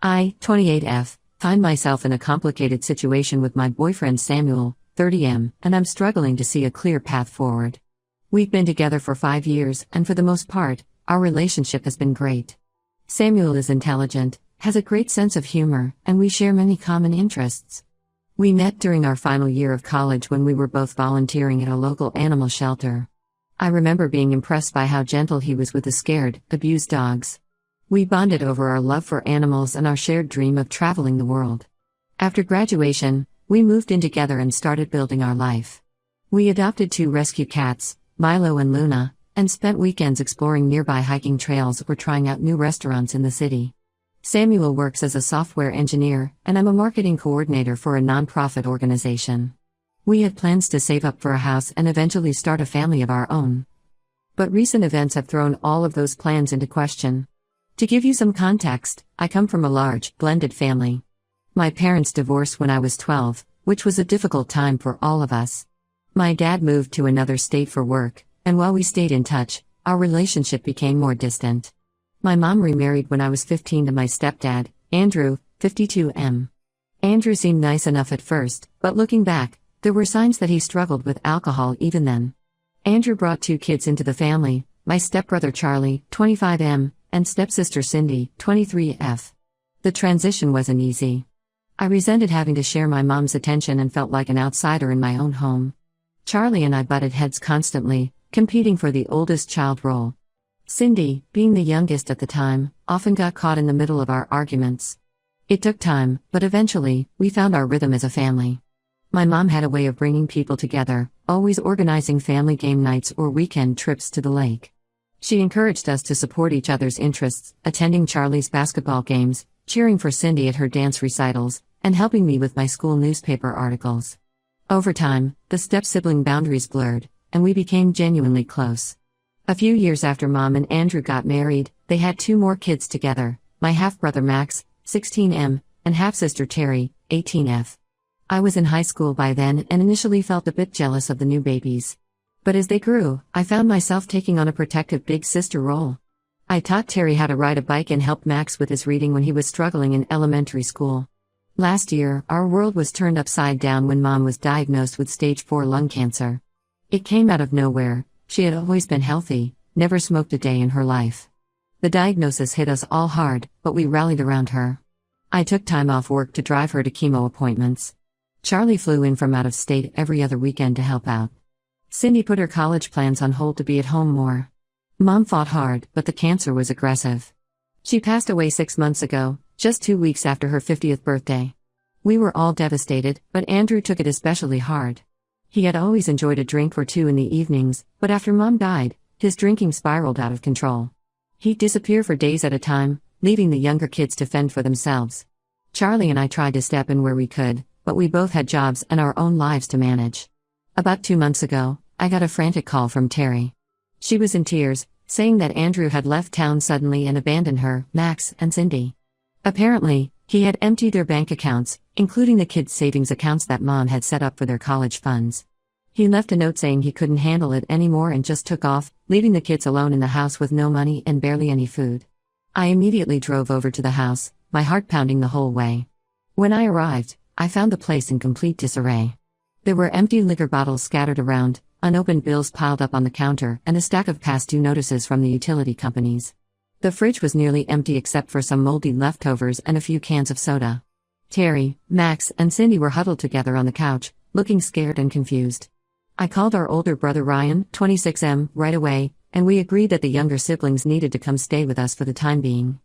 I, 28F, find myself in a complicated situation with my boyfriend Samuel, 30M, and I'm struggling to see a clear path forward. We've been together for 5 years, and for the most part, our relationship has been great. Samuel is intelligent, has a great sense of humor, and we share many common interests. We met during our final year of college when we were both volunteering at a local animal shelter. I remember being impressed by how gentle he was with the scared, abused dogs. We bonded over our love for animals and our shared dream of traveling the world. After graduation, we moved in together and started building our life. We adopted 2 rescue cats, Milo and Luna, and spent weekends exploring nearby hiking trails or trying out new restaurants in the city. Samuel works as a software engineer, and I'm a marketing coordinator for a nonprofit organization. We had plans to save up for a house and eventually start a family of our own. But recent events have thrown all of those plans into question. To give you some context, I come from a large, blended family. My parents divorced when I was 12, which was a difficult time for all of us. My dad moved to another state for work, and while we stayed in touch, our relationship became more distant. My mom remarried when I was 15 to my stepdad, Andrew, 52M. Andrew seemed nice enough at first, but looking back, there were signs that he struggled with alcohol even then. Andrew brought 2 kids into the family, my stepbrother Charlie, 25M, and stepsister Cindy, 23F. The transition wasn't easy. I resented having to share my mom's attention and felt like an outsider in my own home. Charlie and I butted heads constantly, competing for the oldest child role. Cindy, being the youngest at the time, often got caught in the middle of our arguments. It took time, but eventually, we found our rhythm as a family. My mom had a way of bringing people together, always organizing family game nights or weekend trips to the lake. She encouraged us to support each other's interests, attending Charlie's basketball games, cheering for Cindy at her dance recitals, and helping me with my school newspaper articles. Over time, the step-sibling boundaries blurred, and we became genuinely close. A few years after Mom and Andrew got married, they had 2 more kids together, my half-brother Max, 16M, and half-sister Terry, 18F. I was in high school by then and initially felt a bit jealous of the new babies. But as they grew, I found myself taking on a protective big sister role. I taught Terry how to ride a bike and helped Max with his reading when he was struggling in elementary school. Last year, our world was turned upside down when Mom was diagnosed with stage 4 lung cancer. It came out of nowhere. She had always been healthy, never smoked a day in her life. The diagnosis hit us all hard, but we rallied around her. I took time off work to drive her to chemo appointments. Charlie flew in from out of state every other weekend to help out. Cindy put her college plans on hold to be at home more. Mom fought hard, but the cancer was aggressive. She passed away 6 months ago, just 2 weeks after her 50th birthday. We were all devastated, but Andrew took it especially hard. He had always enjoyed a drink or 2 in the evenings, but after Mom died, his drinking spiraled out of control. He'd disappear for days at a time, leaving the younger kids to fend for themselves. Charlie and I tried to step in where we could, but we both had jobs and our own lives to manage. About 2 months ago, I got a frantic call from Terry. She was in tears, saying that Andrew had left town suddenly and abandoned her, Max, and Cindy. Apparently, he had emptied their bank accounts, including the kids' savings accounts that Mom had set up for their college funds. He left a note saying he couldn't handle it anymore and just took off, leaving the kids alone in the house with no money and barely any food. I immediately drove over to the house, my heart pounding the whole way. When I arrived, I found the place in complete disarray. There were empty liquor bottles scattered around, unopened bills piled up on the counter, and a stack of past due notices from the utility companies. The fridge was nearly empty except for some moldy leftovers and a few cans of soda. Terry, Max, and Cindy were huddled together on the couch, looking scared and confused. I called our older brother Ryan, 26M, right away, and we agreed that the younger siblings needed to come stay with us for the time being.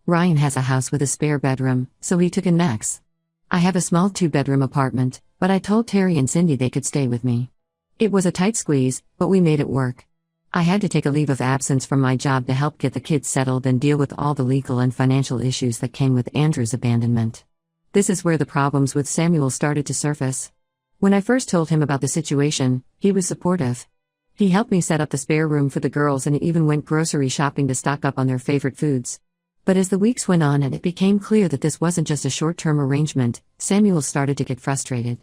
Ryan has a house with a spare bedroom, so he took in Max. I have a small 2-bedroom apartment, but I told Terry and Cindy they could stay with me. It was a tight squeeze, but we made it work. I had to take a leave of absence from my job to help get the kids settled and deal with all the legal and financial issues that came with Andrew's abandonment. This is where the problems with Samuel started to surface. When I first told him about the situation, he was supportive. He helped me set up the spare room for the girls and even went grocery shopping to stock up on their favorite foods. But as the weeks went on and it became clear that this wasn't just a short-term arrangement, Samuel started to get frustrated.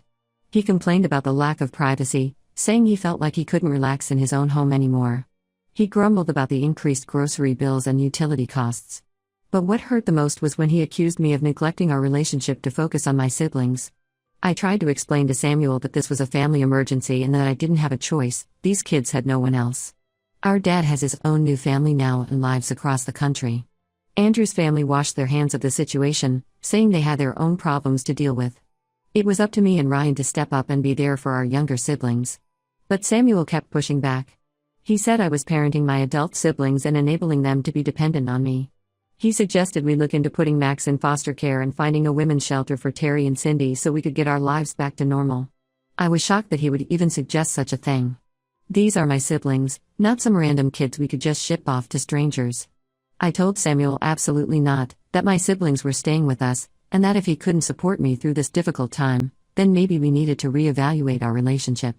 He complained about the lack of privacy, saying he felt like he couldn't relax in his own home anymore. He grumbled about the increased grocery bills and utility costs. But what hurt the most was when he accused me of neglecting our relationship to focus on my siblings. I tried to explain to Samuel that this was a family emergency and that I didn't have a choice, these kids had no one else. Our dad has his own new family now and lives across the country. Andrew's family washed their hands of the situation, saying they had their own problems to deal with. It was up to me and Ryan to step up and be there for our younger siblings. But Samuel kept pushing back. He said I was parenting my adult siblings and enabling them to be dependent on me. He suggested we look into putting Max in foster care and finding a women's shelter for Terry and Cindy so we could get our lives back to normal. I was shocked that he would even suggest such a thing. These are my siblings, not some random kids we could just ship off to strangers. I told Samuel absolutely not, that my siblings were staying with us, and that if he couldn't support me through this difficult time, then maybe we needed to reevaluate our relationship.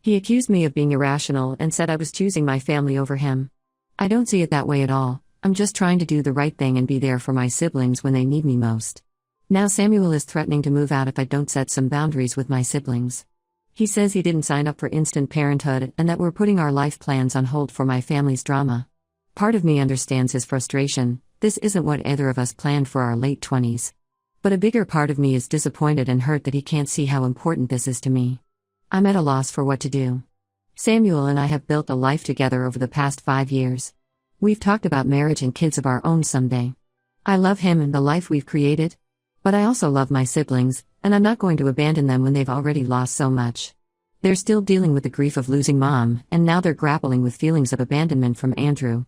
He accused me of being irrational and said I was choosing my family over him. I don't see it that way at all. I'm just trying to do the right thing and be there for my siblings when they need me most. Now Samuel is threatening to move out if I don't set some boundaries with my siblings. He says he didn't sign up for instant parenthood and that we're putting our life plans on hold for my family's drama. Part of me understands his frustration. This isn't what either of us planned for our late 20s. But a bigger part of me is disappointed and hurt that he can't see how important this is to me. I'm at a loss for what to do. Samuel and I have built a life together over the past 5 years. We've talked about marriage and kids of our own someday. I love him and the life we've created. But I also love my siblings, and I'm not going to abandon them when they've already lost so much. They're still dealing with the grief of losing Mom, and now they're grappling with feelings of abandonment from Andrew.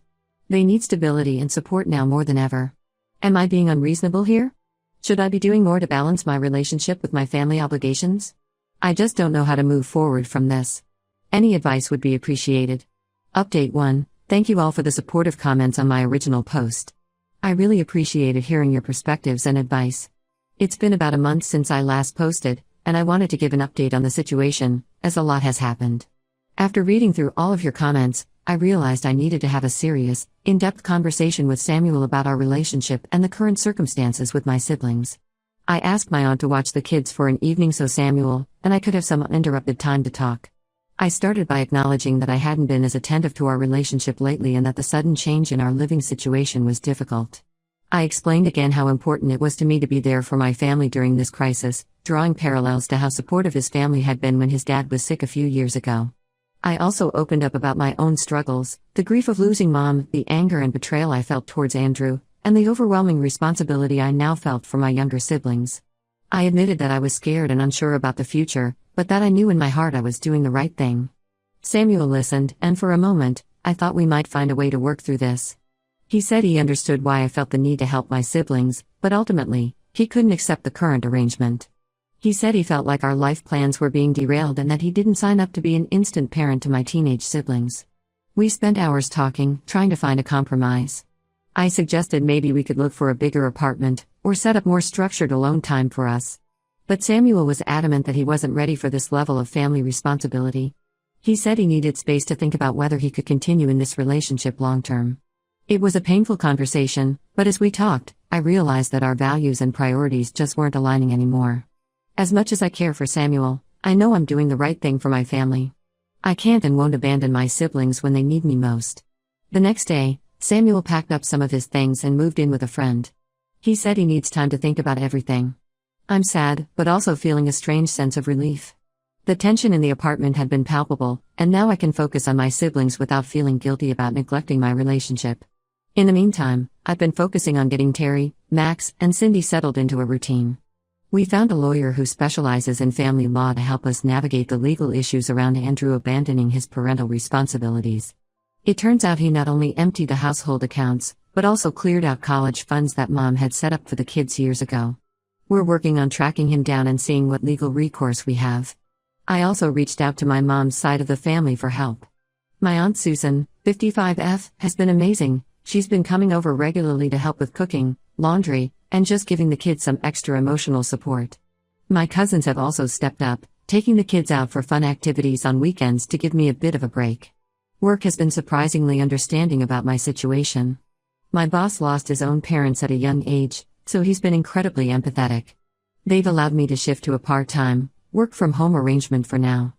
They need stability and support now more than ever. Am I being unreasonable here? Should I be doing more to balance my relationship with my family obligations? I just don't know how to move forward from this. Any advice would be appreciated. Update 1. Thank you all for the supportive comments on my original post. I really appreciated hearing your perspectives and advice. It's been about a month since I last posted, and I wanted to give an update on the situation, as a lot has happened. After reading through all of your comments, I realized I needed to have a serious, in-depth conversation with Samuel about our relationship and the current circumstances with my siblings. I asked my aunt to watch the kids for an evening so Samuel and I could have some uninterrupted time to talk. I started by acknowledging that I hadn't been as attentive to our relationship lately and that the sudden change in our living situation was difficult. I explained again how important it was to me to be there for my family during this crisis, drawing parallels to how supportive his family had been when his dad was sick a few years ago. I also opened up about my own struggles, the grief of losing Mom, the anger and betrayal I felt towards Andrew, and the overwhelming responsibility I now felt for my younger siblings. I admitted that I was scared and unsure about the future, but that I knew in my heart I was doing the right thing. Samuel listened, and for a moment, I thought we might find a way to work through this. He said he understood why I felt the need to help my siblings, but ultimately, he couldn't accept the current arrangement. He said he felt like our life plans were being derailed and that he didn't sign up to be an instant parent to my teenage siblings. We spent hours talking, trying to find a compromise. I suggested maybe we could look for a bigger apartment, or set up more structured alone time for us. But Samuel was adamant that he wasn't ready for this level of family responsibility. He said he needed space to think about whether he could continue in this relationship long term. It was a painful conversation, but as we talked, I realized that our values and priorities just weren't aligning anymore. As much as I care for Samuel, I know I'm doing the right thing for my family. I can't and won't abandon my siblings when they need me most. The next day, Samuel packed up some of his things and moved in with a friend. He said he needs time to think about everything. I'm sad, but also feeling a strange sense of relief. The tension in the apartment had been palpable, and now I can focus on my siblings without feeling guilty about neglecting my relationship. In the meantime, I've been focusing on getting Terry, Max, and Cindy settled into a routine. We found a lawyer who specializes in family law to help us navigate the legal issues around Andrew abandoning his parental responsibilities. It turns out he not only emptied the household accounts, but also cleared out college funds that Mom had set up for the kids years ago. We're working on tracking him down and seeing what legal recourse we have. I also reached out to my mom's side of the family for help. My Aunt Susan, 55F, has been amazing. She's been coming over regularly to help with cooking, laundry, and just giving the kids some extra emotional support. My cousins have also stepped up, taking the kids out for fun activities on weekends to give me a bit of a break. Work has been surprisingly understanding about my situation. My boss lost his own parents at a young age, so he's been incredibly empathetic. They've allowed me to shift to a part-time, work-from-home arrangement for now.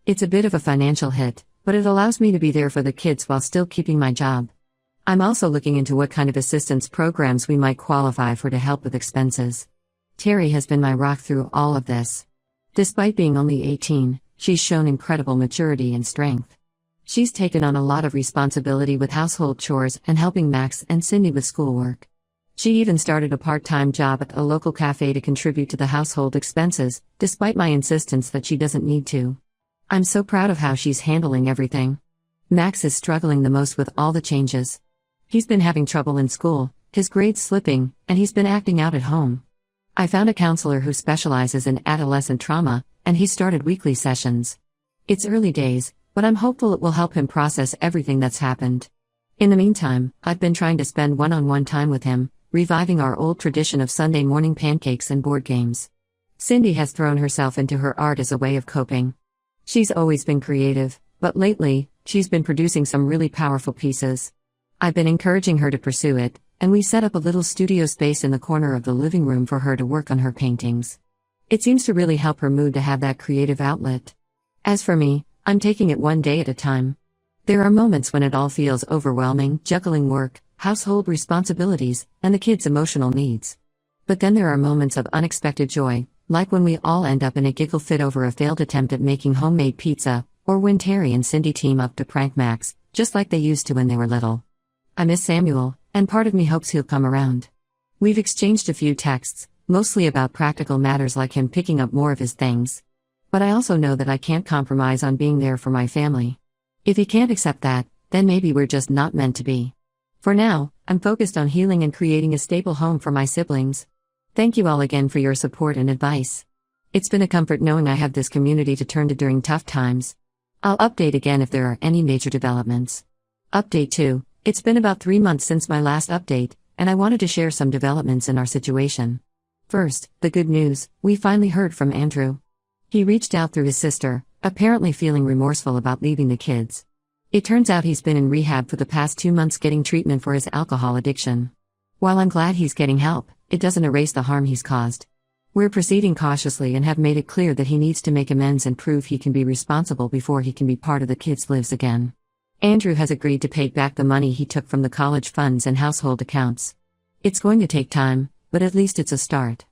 It's a bit of a financial hit, but it allows me to be there for the kids while still keeping my job. I'm also looking into what kind of assistance programs we might qualify for to help with expenses. Terry has been my rock through all of this. Despite being only 18, she's shown incredible maturity and strength. She's taken on a lot of responsibility with household chores and helping Max and Cindy with schoolwork. She even started a part-time job at a local cafe to contribute to the household expenses, despite my insistence that she doesn't need to. I'm so proud of how she's handling everything. Max is struggling the most with all the changes. He's been having trouble in school, his grades slipping, and he's been acting out at home. I found a counselor who specializes in adolescent trauma, and he started weekly sessions. It's early days, but I'm hopeful it will help him process everything that's happened. In the meantime, I've been trying to spend one-on-one time with him, reviving our old tradition of Sunday morning pancakes and board games. Cindy has thrown herself into her art as a way of coping. She's always been creative, but lately, she's been producing some really powerful pieces. I've been encouraging her to pursue it, and we set up a little studio space in the corner of the living room for her to work on her paintings. It seems to really help her mood to have that creative outlet. As for me, I'm taking it one day at a time. There are moments when it all feels overwhelming, juggling work, household responsibilities, and the kids' emotional needs. But then there are moments of unexpected joy, like when we all end up in a giggle fit over a failed attempt at making homemade pizza, or when Terry and Cindy team up to prank Max, just like they used to when they were little. I miss Samuel, and part of me hopes he'll come around. We've exchanged a few texts, mostly about practical matters like him picking up more of his things. But I also know that I can't compromise on being there for my family. If he can't accept that, then maybe we're just not meant to be. For now, I'm focused on healing and creating a stable home for my siblings. Thank you all again for your support and advice. It's been a comfort knowing I have this community to turn to during tough times. I'll update again if there are any major developments. Update 2. It's been about 3 months since my last update, and I wanted to share some developments in our situation. First, the good news, we finally heard from Andrew. He reached out through his sister, apparently feeling remorseful about leaving the kids. It turns out he's been in rehab for the past 2 months getting treatment for his alcohol addiction. While I'm glad he's getting help, it doesn't erase the harm he's caused. We're proceeding cautiously and have made it clear that he needs to make amends and prove he can be responsible before he can be part of the kids' lives again. Andrew has agreed to pay back the money he took from the college funds and household accounts. It's going to take time, but at least it's a start.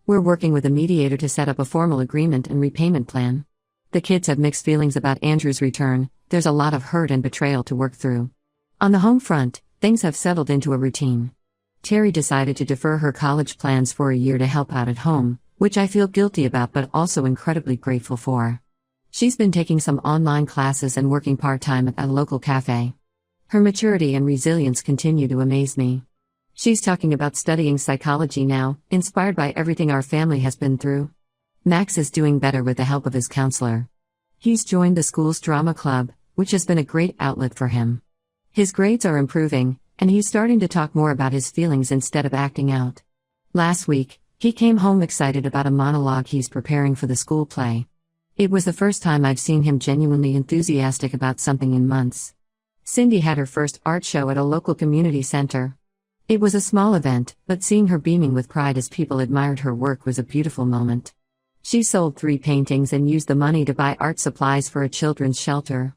We're working with a mediator to set up a formal agreement and repayment plan. The kids have mixed feelings about Andrew's return. There's a lot of hurt and betrayal to work through. On the home front, things have settled into a routine. Terry decided to defer her college plans for a year to help out at home, which I feel guilty about but also incredibly grateful for. She's been taking some online classes and working part-time at a local cafe. Her maturity and resilience continue to amaze me. She's talking about studying psychology now, inspired by everything our family has been through. Max is doing better with the help of his counselor. He's joined the school's drama club, which has been a great outlet for him. His grades are improving, and he's starting to talk more about his feelings instead of acting out. Last week, he came home excited about a monologue he's preparing for the school play. It was the first time I've seen him genuinely enthusiastic about something in months. Cindy had her first art show at a local community center. It was a small event, but seeing her beaming with pride as people admired her work was a beautiful moment. She sold 3 paintings and used the money to buy art supplies for a children's shelter.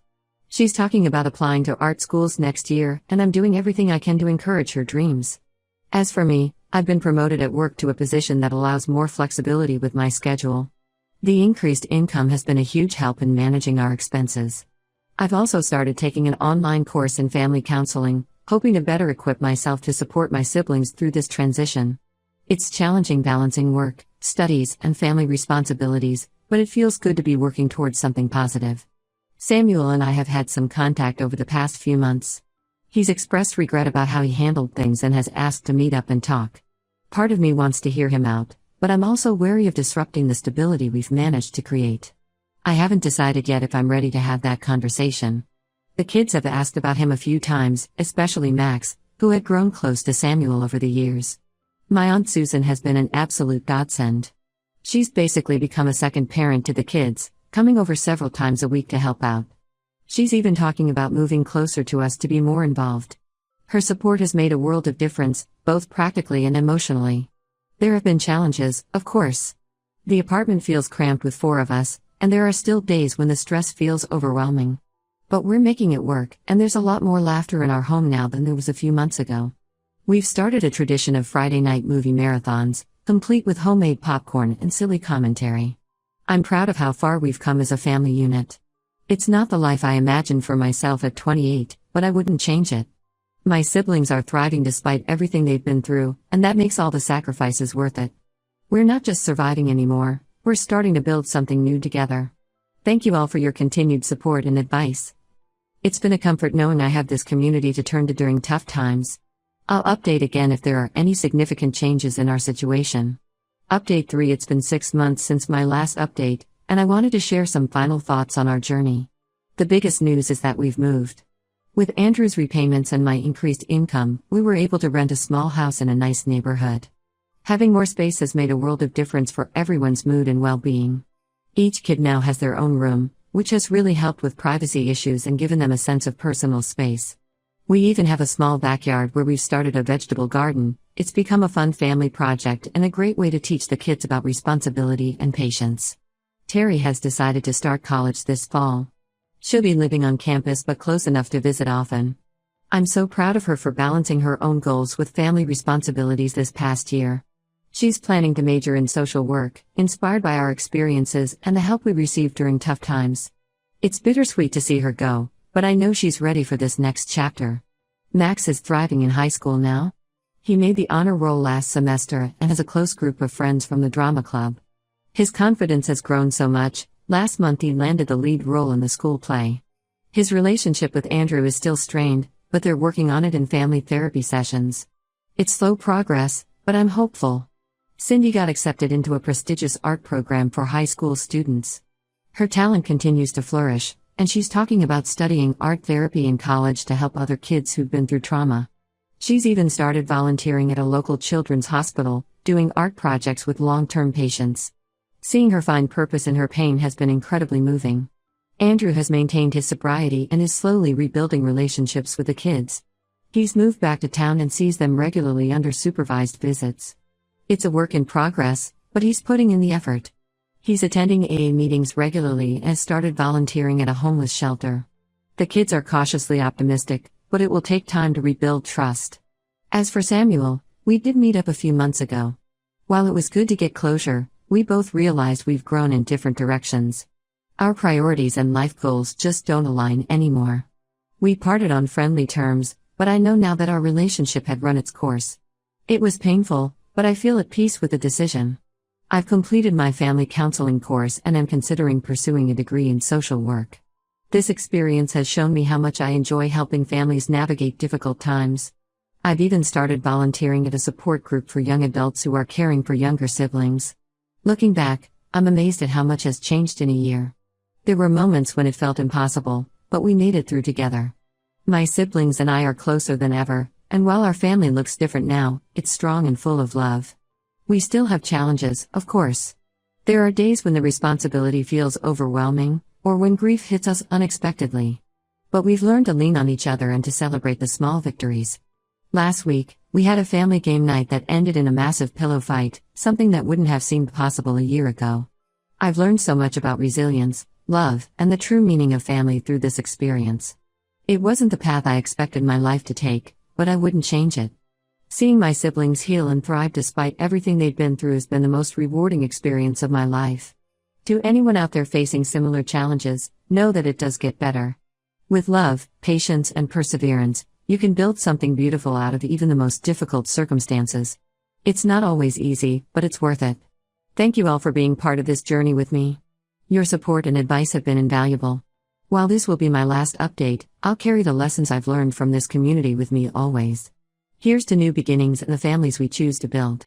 She's talking about applying to art schools next year, and I'm doing everything I can to encourage her dreams. As for me, I've been promoted at work to a position that allows more flexibility with my schedule. The increased income has been a huge help in managing our expenses. I've also started taking an online course in family counseling, hoping to better equip myself to support my siblings through this transition. It's challenging balancing work, studies, and family responsibilities, but it feels good to be working towards something positive. Samuel and I have had some contact over the past few months. He's expressed regret about how he handled things and has asked to meet up and talk. Part of me wants to hear him out, but I'm also wary of disrupting the stability we've managed to create. I haven't decided yet if I'm ready to have that conversation. The kids have asked about him a few times, especially Max, who had grown close to Samuel over the years. My Aunt Susan has been an absolute godsend. She's basically become a second parent to the kids, coming over several times a week to help out. She's even talking about moving closer to us to be more involved. Her support has made a world of difference, both practically and emotionally. There have been challenges, of course. The apartment feels cramped with 4 of us, and there are still days when the stress feels overwhelming. But we're making it work, and there's a lot more laughter in our home now than there was a few months ago. We've started a tradition of Friday night movie marathons, complete with homemade popcorn and silly commentary. I'm proud of how far we've come as a family unit. It's not the life I imagined for myself at 28, but I wouldn't change it. My siblings are thriving despite everything they've been through, and that makes all the sacrifices worth it. We're not just surviving anymore, we're starting to build something new together. Thank you all for your continued support and advice. It's been a comfort knowing I have this community to turn to during tough times. I'll update again if there are any significant changes in our situation. Update 3. It's been 6 months since my last update, and I wanted to share some final thoughts on our journey. The biggest news is that we've moved. With Andrew's repayments and my increased income, we were able to rent a small house in a nice neighborhood. Having more space has made a world of difference for everyone's mood and well-being. Each kid now has their own room, which has really helped with privacy issues and given them a sense of personal space. We even have a small backyard where we've started a vegetable garden. It's become a fun family project and a great way to teach the kids about responsibility and patience. Terry has decided to start college this fall. She'll be living on campus but close enough to visit often. I'm so proud of her for balancing her own goals with family responsibilities this past year. She's planning to major in social work, inspired by our experiences and the help we received during tough times. It's bittersweet to see her go, but I know she's ready for this next chapter. Max is thriving in high school now. He made the honor roll last semester and has a close group of friends from the drama club. His confidence has grown so much. Last month he landed the lead role in the school play. His relationship with Andrew is still strained, but they're working on it in family therapy sessions. It's slow progress, but I'm hopeful. Cindy got accepted into a prestigious art program for high school students. Her talent continues to flourish, and she's talking about studying art therapy in college to help other kids who've been through trauma. She's even started volunteering at a local children's hospital, doing art projects with long-term patients. Seeing her find purpose in her pain has been incredibly moving. Andrew has maintained his sobriety and is slowly rebuilding relationships with the kids. He's moved back to town and sees them regularly under supervised visits. It's a work in progress, but he's putting in the effort. He's attending AA meetings regularly and has started volunteering at a homeless shelter. The kids are cautiously optimistic, but it will take time to rebuild trust. As for Samuel, we did meet up a few months ago. While it was good to get closure, we both realized we've grown in different directions. Our priorities and life goals just don't align anymore. We parted on friendly terms, but I know now that our relationship had run its course. It was painful, but I feel at peace with the decision. I've completed my family counseling course and am considering pursuing a degree in social work. This experience has shown me how much I enjoy helping families navigate difficult times. I've even started volunteering at a support group for young adults who are caring for younger siblings. Looking back, I'm amazed at how much has changed in a year. There were moments when it felt impossible, but we made it through together. My siblings and I are closer than ever, and while our family looks different now, it's strong and full of love. We still have challenges, of course. There are days when the responsibility feels overwhelming, or when grief hits us unexpectedly. But we've learned to lean on each other and to celebrate the small victories. Last week, we had a family game night that ended in a massive pillow fight, something that wouldn't have seemed possible a year ago. I've learned so much about resilience, love, and the true meaning of family through this experience. It wasn't the path I expected my life to take, but I wouldn't change it. Seeing my siblings heal and thrive despite everything they've been through has been the most rewarding experience of my life. To anyone out there facing similar challenges, know that it does get better. With love, patience, and perseverance, you can build something beautiful out of even the most difficult circumstances. It's not always easy, but it's worth it. Thank you all for being part of this journey with me. Your support and advice have been invaluable. While this will be my last update, I'll carry the lessons I've learned from this community with me always. Here's to new beginnings and the families we choose to build.